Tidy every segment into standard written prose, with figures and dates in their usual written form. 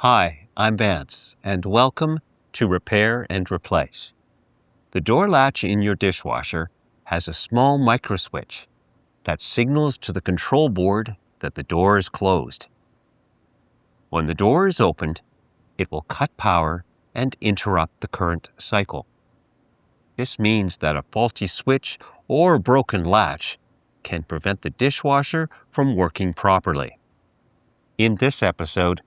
Hi, I'm Vance, and welcome to Repair and Replace. The door latch in your dishwasher has a small micro switch that signals to the control board that the door is closed. When the door is opened, it will cut power and interrupt the current cycle. This means that a faulty switch or a broken latch can prevent the dishwasher from working properly. In this episode,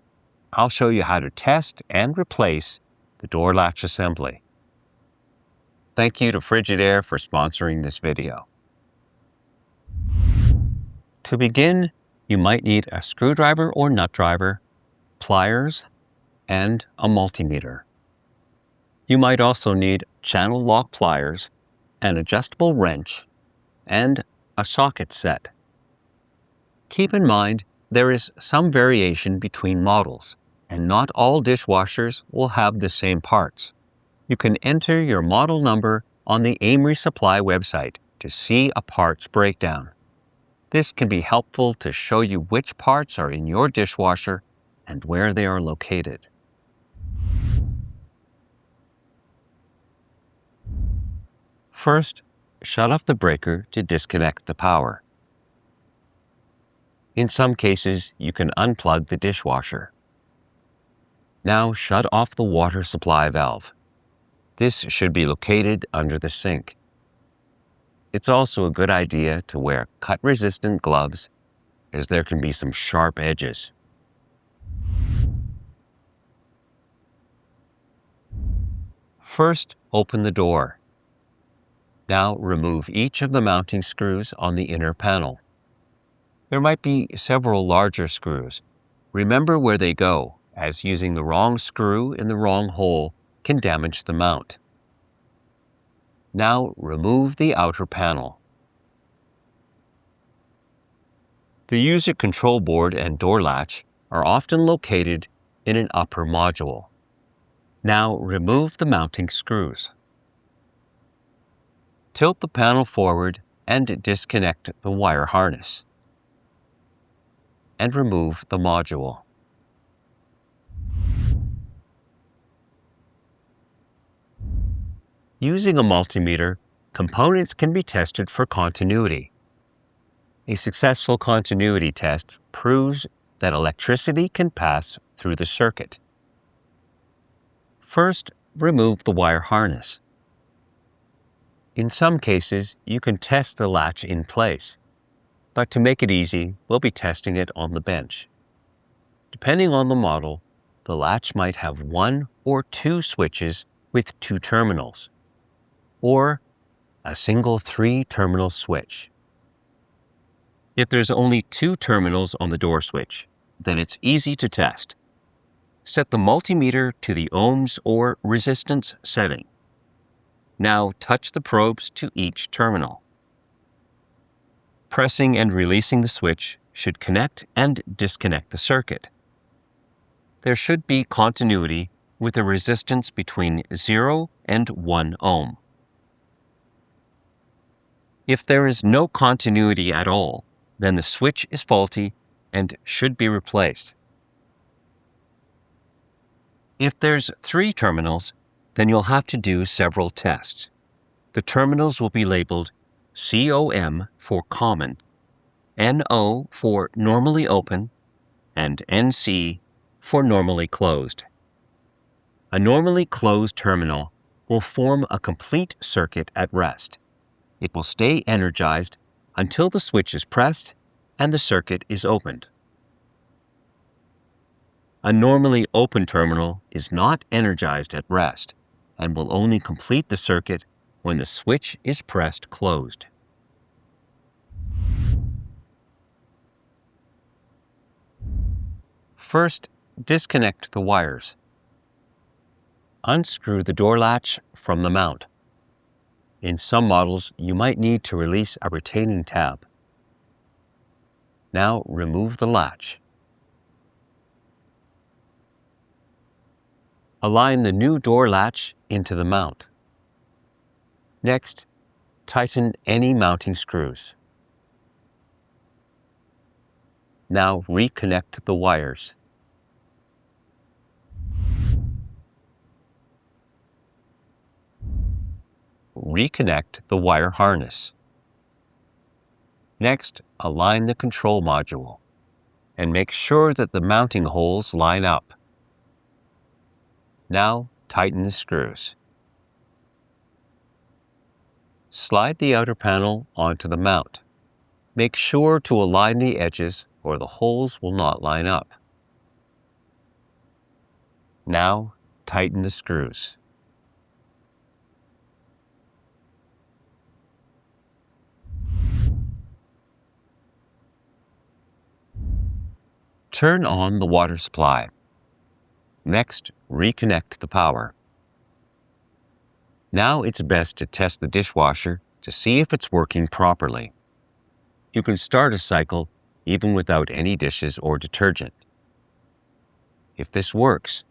I'll show you how to test and replace the door latch assembly. Thank you to Frigidaire for sponsoring this video. To begin, you might need a screwdriver or nut driver, pliers, and a multimeter. You might also need channel lock pliers, an adjustable wrench, and a socket set. Keep in mind, there is some variation between models, and not all dishwashers will have the same parts. You can enter your model number on the AMRE Supply website to see a parts breakdown. This can be helpful to show you which parts are in your dishwasher and where they are located. First, shut off the breaker to disconnect the power. In some cases, you can unplug the dishwasher. Now shut off the water supply valve. This should be located under the sink. It's also a good idea to wear cut-resistant gloves, as there can be some sharp edges. First, open the door. Now remove each of the mounting screws on the inner panel. There might be several larger screws. Remember where they go, as using the wrong screw in the wrong hole can damage the mount. Now remove the outer panel. The user control board and door latch are often located in an upper module. Now remove the mounting screws. Tilt the panel forward and disconnect the wire harness. And remove the module. Using a multimeter, components can be tested for continuity. A successful continuity test proves that electricity can pass through the circuit. First, remove the wire harness. In some cases, you can test the latch in place, but to make it easy, we'll be testing it on the bench. Depending on the model, the latch might have one or two switches with two terminals, or a single 3-terminal switch. If there's only 2 terminals on the door switch, then it's easy to test. Set the multimeter to the ohms or resistance setting. Now touch the probes to each terminal. Pressing and releasing the switch should connect and disconnect the circuit. There should be continuity with a resistance between 0 and 1 ohm. If there is no continuity at all, then the switch is faulty and should be replaced. If there's 3 terminals, then you'll have to do several tests. The terminals will be labeled COM for common, NO for normally open, and NC for normally closed. A normally closed terminal will form a complete circuit at rest. It will stay energized until the switch is pressed and the circuit is opened. A normally open terminal is not energized at rest and will only complete the circuit when the switch is pressed closed. First, disconnect the wires. Unscrew the door latch from the mount. In some models, you might need to release a retaining tab. Now remove the latch. Align the new door latch into the mount. Next, tighten any mounting screws. Now reconnect the wires. reconnect the wire harness. Next, align the control module and make sure that the mounting holes line up. Now, tighten the screws. Slide the outer panel onto the mount. Make sure to align the edges or the holes will not line up. Now, tighten the screws. Turn on the water supply. Next, reconnect the power. Now it's best to test the dishwasher to see if it's working properly. You can start a cycle even without any dishes or detergent. If this works,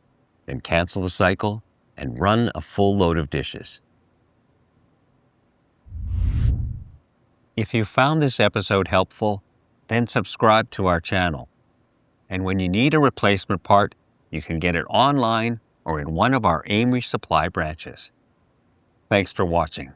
then cancel the cycle and run a full load of dishes. If you found this episode helpful, then subscribe to our channel. And when you need a replacement part, you can get it online or in one of our AMRE Supply branches. Thanks for watching.